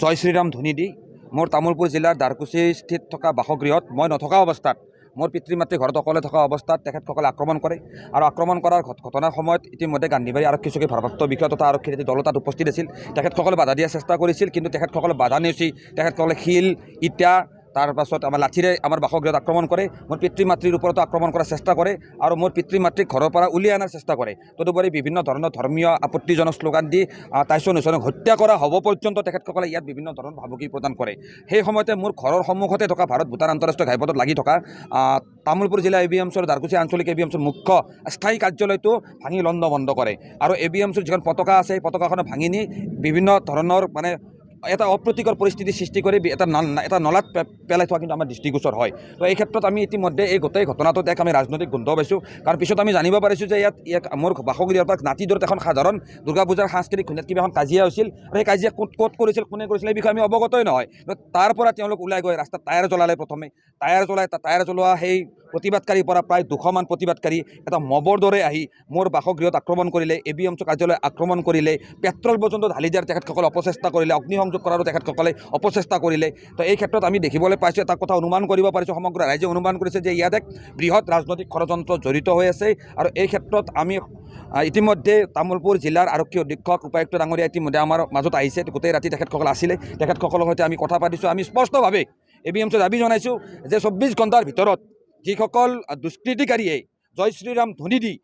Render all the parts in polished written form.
জয় শ্ৰীৰাম ধ্বনি দি মোৰ তামোলপুৰ জিলাৰ দ্বাৰকুচি স্থিত থকা বাসগৃহত মই নথকা অৱস্থাত মোৰ পিতৃ মাতৃ ঘৰত অকলে থকা অৱস্থাত তেখেতসকলে আক্ৰমণ কৰে আৰু আক্ৰমণ কৰাৰ ঘটনাৰ সময়ত ইতিমধ্যে গান্ধীবাৰী আৰক্ষী চকীৰ ভাৰপ্ৰাপ্ত বিষয়া তথা আৰক্ষীৰ দল তাত উপস্থিত আছিল। তেখেতসকলে বাধা দিয়াৰ চেষ্টা কৰিছিল, কিন্তু তেখেতসকলে বাধা নেওচি তেখেতসকলে শিল ইটা তাৰপাছত আমাৰ লাঠিৰে আমাৰ বাসগৃহত আক্ৰমণ কৰে। মোৰ পিতৃ মাতৃৰ ওপৰতো আক্ৰমণ কৰাৰ চেষ্টা কৰে আৰু মোৰ পিতৃ মাতৃক ঘৰৰ পৰা উলিয়াই অনাৰ চেষ্টা কৰে। তদুপৰি বিভিন্ন ধৰণৰ ধৰ্মীয় আপত্তিজনক শ্লোগান দি টাইছন হুছেইনক হত্যা কৰা হ'ব পৰ্যন্ত তেখেতসকলে ইয়াত বিভিন্ন ধৰণৰ ভাবুকি প্ৰদান কৰে। সেই সময়তে মোৰ ঘৰৰ সন্মুখতে থকা ভাৰত ভূটান আন্তঃৰাষ্ট্ৰীয় ঘাইপথত লাগি থকা তামোলপুৰ জিলা ABMCৰ দ্বাৰকুচি আঞ্চলিক ABMCৰ মুখ্য স্থায়ী কাৰ্যালয়টো ভাঙি লণ্ড বন্ধ কৰে আৰু ABMCৰ যিখন পতাকা আছে সেই পতাকাখন ভাঙি নি বিভিন্ন ধৰণৰ এটা অপ্ৰীতিকৰ পৰিস্থিতি সৃষ্টি কৰি এটা নলাত পেলাই থোৱা কিন্তু আমাৰ দৃষ্টিগোচৰ হয়। তো এই ক্ষেত্ৰত আমি ইতিমধ্যে এই গোটেই ঘটনাটোত আমি ৰাজনৈতিক গোন্ধ পাইছোঁ, কাৰণ পিছত আমি জানিব পাৰিছোঁ যে ইয়াত মোৰ বাসগৃহৰ পৰা নাতি দূৰত এখন সাধাৰণ দুৰ্গা পূজাৰ সাংস্কৃতিক খুন্দাত কিবা এখন কাজিয়া হৈছিল আৰু সেই কাজিয়া ক'ত কৰিছিল, কোনে কৰিছিল এই বিষয়ে আমি অৱগতই নহয়। তাৰ পৰা তেওঁলোক ওলাই গৈ ৰাস্তাত টায়াৰ জ্বলালে। প্ৰথমে টায়াৰ জ্বলোৱা সেই প্ৰতিবাদকাৰীৰ পৰা প্ৰায় 200মান প্ৰতিবাদকাৰী এটা মবৰ দৰে আহি মোৰ বাসগৃহত আক্ৰমণ কৰিলে, ABMC কাৰ্যালয় আক্ৰমণ কৰিলে, পেট্ৰল পৰ্যন্ত ঢালি দিয়াৰ তেখেতসকলে অপচেষ্টা কৰিলে, অগ্নিসংযোগ কৰাৰো তেখেতসকলে অপচেষ্টা কৰিলে। তো এই ক্ষেত্ৰত আমি দেখিবলৈ পাইছোঁ, এটা কথা অনুমান কৰিব পাৰিছোঁ, সমগ্ৰ ৰাইজে অনুমান কৰিছে যে ইয়াত এক বৃহৎ ৰাজনৈতিক ষড়যন্ত্ৰ জড়িত হৈ আছে। আৰু এই ক্ষেত্ৰত আমি ইতিমধ্যে তামোলপুৰ জিলাৰ আৰক্ষী অধীক্ষক উপায়ুক্ত ডাঙৰীয়া ইতিমধ্যে আমাৰ মাজত আহিছে। গোটেই ৰাতি তেখেতসকল আছিলে, তেখেতসকলৰ সৈতে আমি কথা পাতিছোঁ। আমি স্পষ্টভাৱে ABMC দাবী জনাইছোঁ যে 24 ঘণ্টাৰ ভিতৰত যিসকল দুষ্কৃতিকাৰীয়ে জয় শ্ৰীৰাম ধ্বনি দি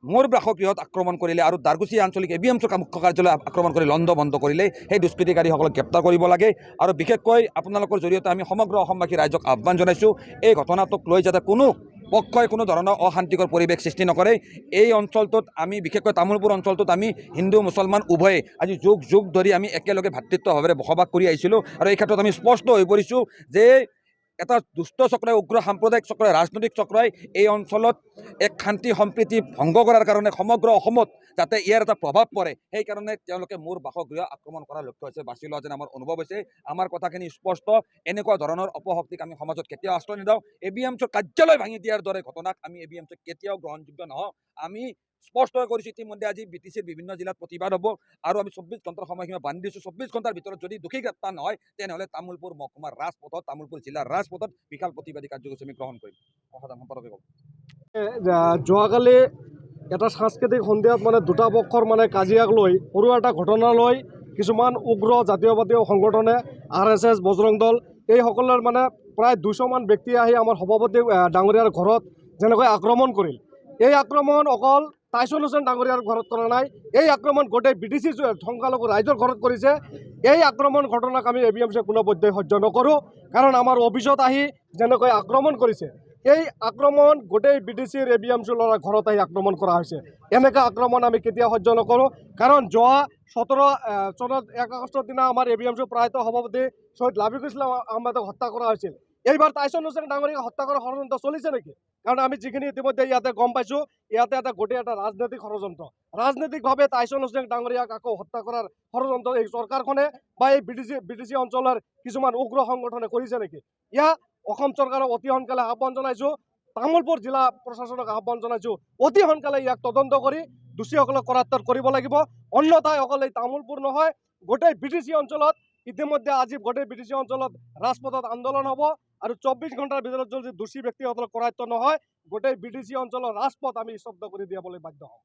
মোৰ বাসগৃহত আক্ৰমণ কৰিলে আৰু দ্বাৰকুচি আঞ্চলিক ABMC মুখ্য কাৰ্যালয় আক্ৰমণ কৰি লণ্ড বন্ধ কৰিলে, সেই দুষ্কৃতিকাৰীসকলক গ্ৰেপ্তাৰ কৰিব লাগে। আৰু বিশেষকৈ আপোনালোকৰ জৰিয়তে আমি সমগ্ৰ অসমবাসী ৰাইজক আহ্বান জনাইছোঁ, এই ঘটনাটোক লৈ যাতে কোনো পক্ষই কোনো ধৰণৰ অশান্তিকৰ পৰিৱেশ সৃষ্টি নকৰে। এই অঞ্চলটোত আমি বিশেষকৈ তামোলপুৰ অঞ্চলটোত আমি হিন্দু মুছলমান উভয়ে আজি যুগ ধৰি আমি একেলগে ভাতৃত্বভাৱেৰে বসবাস কৰি আহিছিলোঁ। আৰু এই ক্ষেত্ৰত আমি স্পষ্ট হৈ পৰিছোঁ যে এটা দুষ্ট চক্ৰই, উগ্ৰ সাম্প্ৰদায়িক চক্ৰই, ৰাজনৈতিক চক্ৰই এই অঞ্চলত এক শান্তি সম্প্ৰীতি ভংগ কৰাৰ কাৰণে সমগ্ৰ অসমত যাতে ইয়াৰ এটা প্ৰভাৱ পৰে, সেইকাৰণে তেওঁলোকে মোৰ বাসগৃহ আক্ৰমণ কৰাৰ লক্ষ্য হৈছে বাছি লোৱা যেন আমাৰ অনুভৱ হৈছে। আমাৰ কথাখিনি স্পষ্ট, এনেকুৱা ধৰণৰ অপশক্তিক আমি সমাজত কেতিয়াও আশ্ৰয় নিদিওঁ। ABMCৰ কাৰ্যালয় ভাঙি দিয়াৰ দৰে ঘটনাক আমি ABMC কেতিয়াও গ্ৰহণযোগ্য নহওঁ। আমি স্পষ্ট কৰিছোঁ, ইতিমধ্যে আজি BTCৰ বিভিন্ন জিলাত প্ৰতিবাদ হ'ব আৰু আমি 24 ঘণ্টাৰ সময়সীমা বান্ধি দিছোঁ। 24 ঘণ্টাৰ ভিতৰত যদি দোষী গ্ৰেপ্তাৰ নহয়, তেনেহ'লে তামোলপুৰ মহকুমাৰ ৰাজপথত, তামোলপুৰ জিলাৰ ৰাজপথত বিশাল প্ৰতিবাদী কাৰ্যসূচী আমি গ্ৰহণ কৰিম। সম্পাদকে ক'ব। যোৱাকালি এটা সাংস্কৃতিক সন্ধিয়াত দুটা পক্ষৰ কাজিয়াক লৈ সৰু এটা ঘটনা লৈ কিছুমান উগ্ৰ জাতীয়বাদী সংগঠনে RSS, বজৰং দল এইসকলৰ প্ৰায় 200মান ব্যক্তি আহি আমাৰ সভাপতি ডাঙৰীয়াৰ ঘৰত যেনেকৈ আক্ৰমণ কৰিল। এই আক্ৰমণ অকল টাইছন হুছেইন ডাঙৰীয়াৰ ঘৰত কৰা নাই, এই আক্ৰমণ গোটেই BTC সংখ্যালঘু ৰাইজৰ ঘৰত কৰিছে। এই আক্ৰমণ ঘটনাক আমি ABMC কোনোপধ্যেই সহ্য নকৰোঁ, কাৰণ আমাৰ অফিচত আহি যেনেকৈ আক্ৰমণ কৰিছে, এই আক্ৰমণ গোটেই BTCৰ ABMC ল'ৰা ঘৰত আহি আক্ৰমণ কৰা হৈছে। এনেকুৱা আক্ৰমণ আমি কেতিয়াও সহ্য নকৰোঁ, কাৰণ যোৱা 17 চনত 1 আগষ্টৰ দিনা আমাৰ ABMC প্ৰায়ত সভাপতি শ্বহীদ লাবিকুল ইছলাম আহমেদক হত্যা কৰা হৈছিল। এইবাৰ টাইছন হুছেইন ডাঙৰীয়াক হত্যা কৰাৰ ষড়যন্ত্ৰ চলিছে নেকি? কাৰণ আমি যিখিনি ইতিমধ্যে ইয়াতে গম পাইছোঁ, ইয়াতে গোটেই এটা ৰাজনৈতিক ষড়যন্ত্ৰ, ৰাজনৈতিকভাৱে টাইছন হুছেইন ডাঙৰীয়াক আকৌ হত্যা কৰাৰ ষড়যন্ত্ৰ এই চৰকাৰখনে বা এই BTC অঞ্চলৰ কিছুমান উগ্ৰ সংগঠনে কৰিছে নেকি? ইয়াক অসম চৰকাৰক অতি সোনকালে আহ্বান জনাইছোঁ, তামোলপুৰ জিলা প্ৰশাসনক আহ্বান জনাইছোঁ, অতি সোনকালে ইয়াক তদন্ত কৰি দোষীসকলক কৰায়ত্ব কৰিব লাগিব। অন্যথাই অকল এই তামোলপুৰ নহয়, গোটেই BTC অঞ্চলত ইতিমধ্যে আজি গোটেই BTC অঞ্চলত ৰাজপথত আন্দোলন হ'ব আৰু 24 ঘণ্টাৰ ভিতৰত যদি দোষী ব্যক্তিসকলক কৰায়ত্ব নহয়, গোটেই BTC অঞ্চলৰ ৰাজপথ আমি স্তব্ধ কৰি দিয়াবলৈ বাধ্য হ'ম।